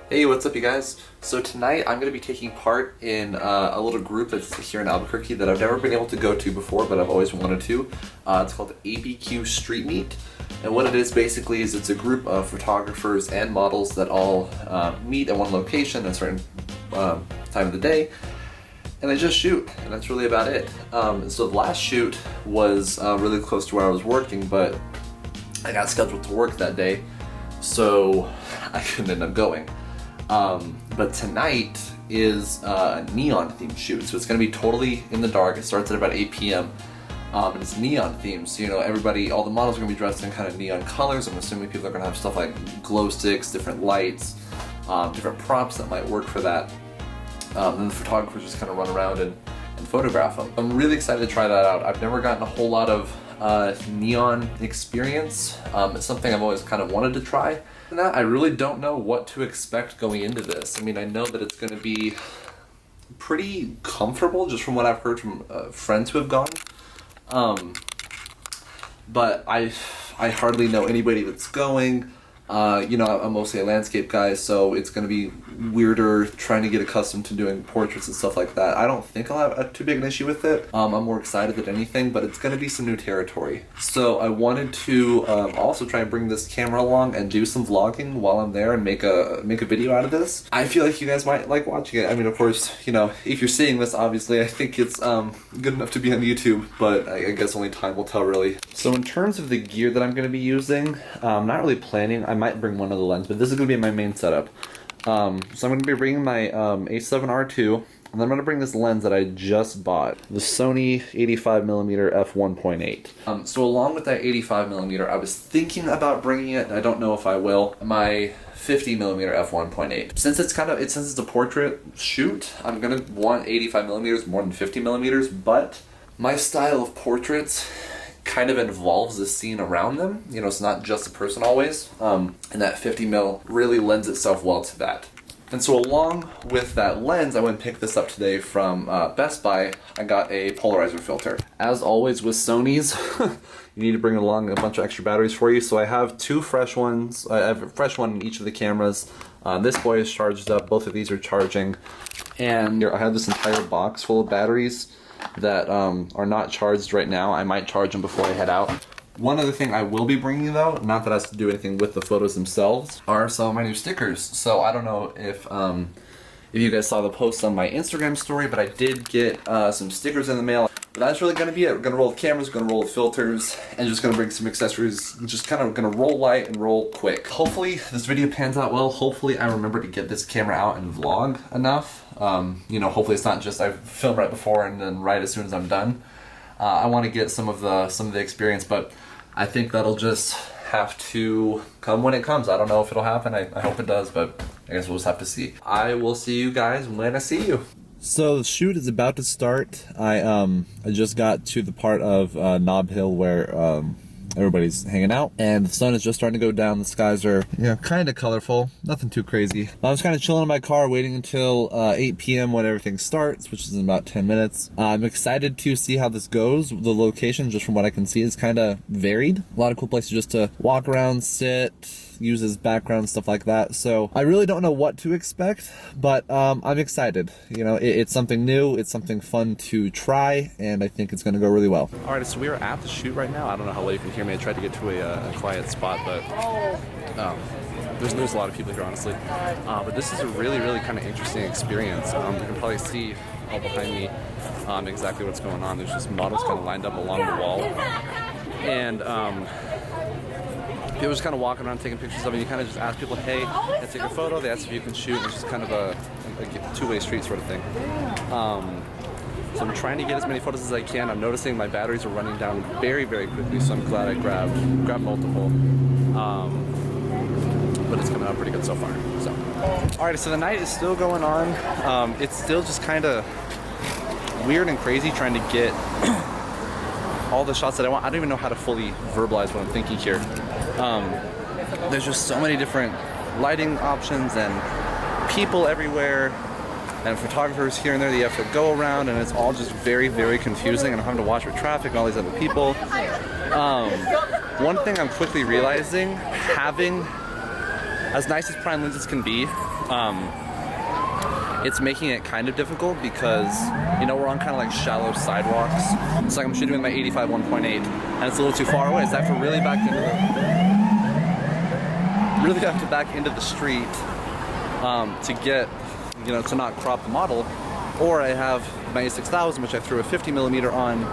Hey, what's up you guys? So tonight I'm going to be taking part in a little group that's here in Albuquerque that I've never been able to go to before, but I've always wanted to. It's called ABQ Street Meet. And what it is basically is it's a group of photographers and models that all meet at one location at a certain time of the day. And they just shoot, and that's really about it. So the last shoot was really close to where I was working, but I got scheduled to work that day, so I couldn't end up going. But tonight is a neon themed shoot, so it's going to be totally in the dark. It starts at about 8 p.m. And it's neon themed, so you know, everybody, all the models are going to be dressed in kind of neon colors. I'm assuming people are going to have stuff like glow sticks, different lights, different props that might work for that. And the photographers just kind of run around and photograph them. I'm really excited to try that out. I've never gotten a whole lot of neon experience. It's something I've always kind of wanted to try. And I really don't know what to expect going into this. I mean, I know that it's going to be pretty comfortable just from what I've heard from friends who have gone. But I hardly know anybody that's going. You know, I'm mostly a landscape guy, so it's going to be weirder trying to get accustomed to doing portraits and stuff like that. I don't think I'll have too big an issue with it. I'm more excited than anything, but it's going to be some new territory. So I wanted to also try and bring this camera along and do some vlogging while I'm there and make a video out of this. I feel like you guys might like watching it. I mean, of course, you know, if you're seeing this, obviously, I think it's good enough to be on YouTube, but I guess only time will tell, really. So in terms of the gear that I'm going to be using, I'm not really planning. I might bring one other lens, but this is going to be my main setup. So I'm going to be bringing my A7R2, and then I'm going to bring this lens that I just bought, the Sony 85mm f1.8. So along with that 85mm, I was thinking about bringing it, I don't know if I will, my 50mm f1.8. Since it's a portrait shoot, I'm going to want 85mm more than 50mm, but my style of portraits kind of involves the scene around them. You know, it's not just a person always. And that 50mm really lends itself well to that. And so along with that lens, I went and picked this up today from Best Buy. I got a polarizer filter. As always with Sony's, you need to bring along a bunch of extra batteries for you. So I have two fresh ones. I have a fresh one in each of the cameras. This boy is charged up. Both of these are charging. And here I have this entire box full of batteries that are not charged right now. I might charge them before I head out. One other thing I will be bringing, though, not that has to do anything with the photos themselves, are some of my new stickers. So I don't know if you guys saw the post on my Instagram story, but I did get some stickers in the mail. But that's really going to be it. We're going to roll the cameras, going to roll the filters, and just going to bring some accessories. Just kind of going to roll light and roll quick. Hopefully this video pans out well. Hopefully I remember to get this camera out and vlog enough. You know, hopefully it's not just I film right before and then right as soon as I'm done. I want to get some of the experience, but I think that'll just have to come when it comes. I don't know if it'll happen. I hope it does, but I guess we'll just have to see. I will see you guys when I see you. So the shoot is about to start. I just got to the part of Nob Hill where everybody's hanging out, and the sun is just starting to go down. The skies are, you know, kind of colorful, nothing too crazy. I was kind of chilling in my car waiting until 8 p.m. when everything starts, which is in about 10 minutes. I'm excited to see how this goes. The location, just from what I can see, is kind of varied. A lot of cool places just to walk around, sit, use as background, stuff like that. So I really don't know what to expect, but I'm excited. You know, it's something new, it's something fun to try, and I think it's going to go really well. All right, so we are at the shoot right now. I don't know how well you can hear me. I tried to get to a quiet spot, but there's a lot of people here, honestly. But this is a really kind of interesting experience. You can probably see all behind me exactly what's going on. There's just models kind of lined up along the wall, and people just kind of walking around taking pictures of it. You kind of just ask people, hey, can I take a photo? They ask if you can shoot. It's just kind of a two-way street sort of thing. So I'm trying to get as many photos as I can. I'm noticing my batteries are running down very quickly, so I'm glad I grabbed multiple. But it's coming out pretty good so far. So, all right, so the night is still going on. It's still just kind of weird and crazy trying to get all the shots that I want. I don't even know how to fully verbalize what I'm thinking here. There's just so many different lighting options and people everywhere and photographers here and there that you have to go around, and it's all just very confusing, and I'm having to watch for traffic and all these other people. One thing I'm quickly realizing, having as nice as prime lenses can be, It's making it kind of difficult because, you know, we're on kind of like shallow sidewalks. It's like I'm shooting with my 85 1.8 and it's a little too far away. So I have to really have to back into the street to get, you know, to not crop the model. Or I have my A6000, which I threw a 50 millimeter on.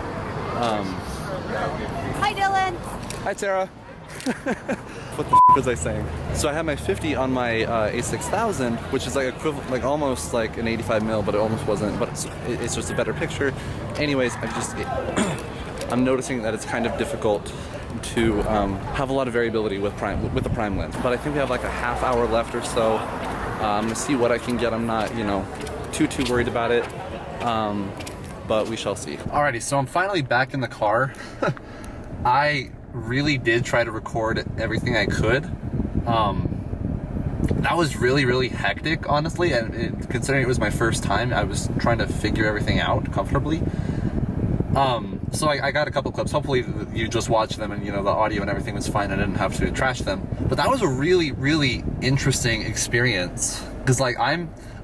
Hi, Dylan. Hi, Tara. What the f was I saying? So I have my 50 on my A6000, which is like equivalent, like almost like an 85 mil, but it almost wasn't. But it's just a better picture. Anyways, I'm noticing that it's kind of difficult to have a lot of variability with the prime lens. But I think we have like a half hour left or so. I'm gonna see what I can get. I'm not, you know, too worried about it. But we shall see. Alrighty, so I'm finally back in the car. I really did try to record everything I could. That was really hectic, honestly, and considering it was my first time, I was trying to figure everything out comfortably. So I got a couple clips. Hopefully you just watched them and, you know, the audio and everything was fine. I didn't have to trash them. But that was a really interesting experience, because like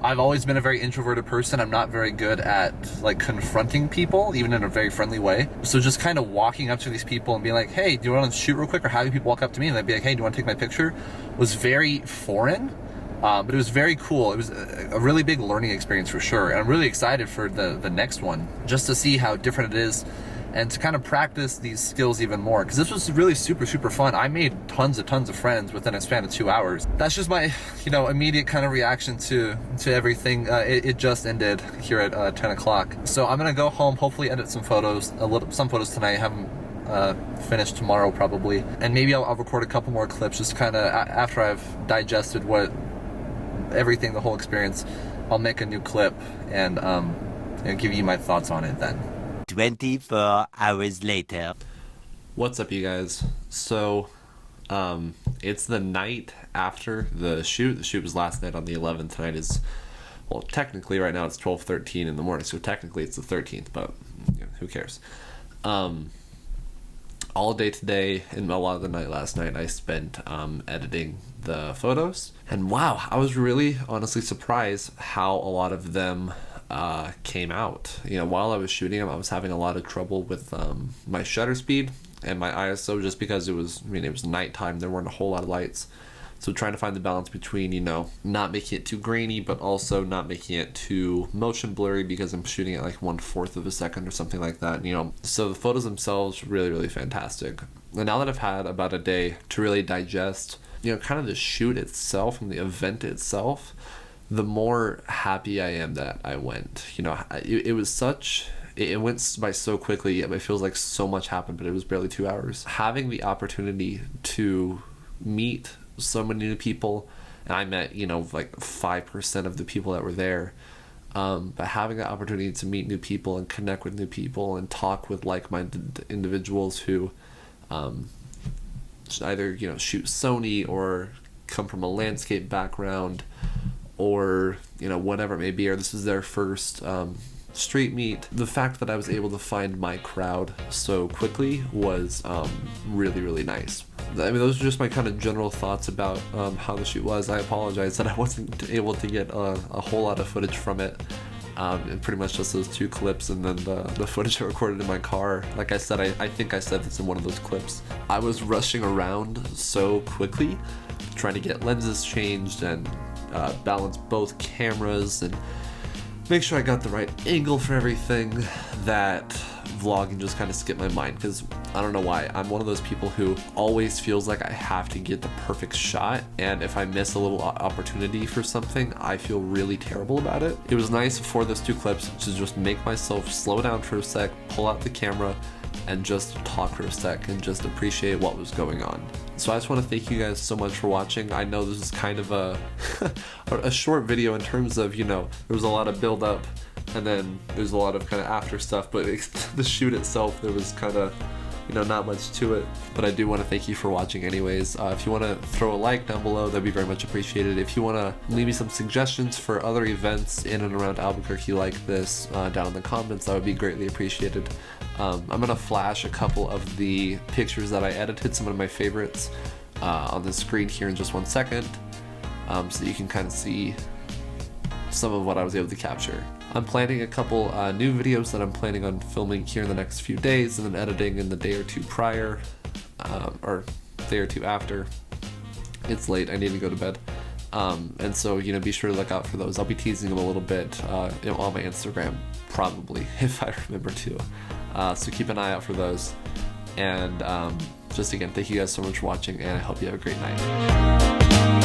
I've always been a very introverted person. I'm not very good at like confronting people, even in a very friendly way. So just kind of walking up to these people and being like, hey, do you want to shoot real quick? Or having people walk up to me and they'd be like, hey, do you want to take my picture? Was very foreign, but it was very cool. It was a really big learning experience for sure. And I'm really excited for the next one, just to see how different it is and to kind of practice these skills even more, because this was really super fun. I made tons of friends within a span of 2 hours. That's just my, you know, immediate kind of reaction to everything. It just ended here at 10 o'clock. So I'm gonna go home, hopefully edit some photos, some photos tonight. Have them finished tomorrow probably, and maybe I'll record a couple more clips, just kind of after I've digested the whole experience. I'll make a new clip and give you my thoughts on it then. 24 hours later. What's up, you guys? So it's the night after the shoot. The shoot was last night on the 11th. Tonight is, well, technically right now it's 12:13 in the morning, so technically it's the 13th, but you know, who cares? All day today and a lot of the night last night I spent editing the photos, and wow, I was really honestly surprised how a lot of them came out. You know, while I was shooting them, I was having a lot of trouble with my shutter speed and my ISO, just because it was nighttime. There weren't a whole lot of lights, so trying to find the balance between, you know, not making it too grainy but also not making it too motion blurry, because I'm shooting at like 1/4 of a second or something like that, you know. So the photos themselves really fantastic. And now that I've had about a day to really digest, you know, kind of the shoot itself and the event itself, the more happy I am that I went. You know, it went by so quickly. It feels like so much happened, but it was barely 2 hours. Having the opportunity to meet so many new people, and I met, you know, like 5% of the people that were there, but having the opportunity to meet new people and connect with new people and talk with like-minded individuals who either, you know, shoot Sony or come from a landscape background, or, you know, whatever it may be, or this is their first street meet. The fact that I was able to find my crowd so quickly was really nice. I mean, those are just my kind of general thoughts about how the shoot was. I apologize that I wasn't able to get a whole lot of footage from it, and pretty much just those 2 clips and then the footage I recorded in my car. Like I said, I think I said this in one of those clips, I was rushing around so quickly trying to get lenses changed and balance both cameras and make sure I got the right angle for everything, that vlogging just kind of skipped my mind, because I don't know why. I'm one of those people who always feels like I have to get the perfect shot, and if I miss a little opportunity for something, I feel really terrible about it. It was nice for those 2 clips to just make myself slow down for a sec, pull out the camera, and just talk for a sec and just appreciate what was going on. So I just want to thank you guys so much for watching. I know this is kind of a short video in terms of, you know, there was a lot of build up and then there's a lot of kind of after stuff, but the shoot itself, there was kind of, you know, not much to it. But I do want to thank you for watching anyways. If you want to throw a like down below, that'd be very much appreciated. If you want to leave me some suggestions for other events in and around Albuquerque like this down in the comments, that would be greatly appreciated. I'm gonna flash a couple of the pictures that I edited, some of my favorites, on the screen here in just 1 second. so that you can kind of see some of what I was able to capture. I'm planning a couple new videos that I'm planning on filming here in the next few days, and then editing in the day or two prior, or day or two after. It's late, I need to go to bed. And so, be sure to look out for those. I'll be teasing them a little bit on my Instagram, probably, if I remember to. So keep an eye out for those. And just again, thank you guys so much for watching, and I hope you have a great night.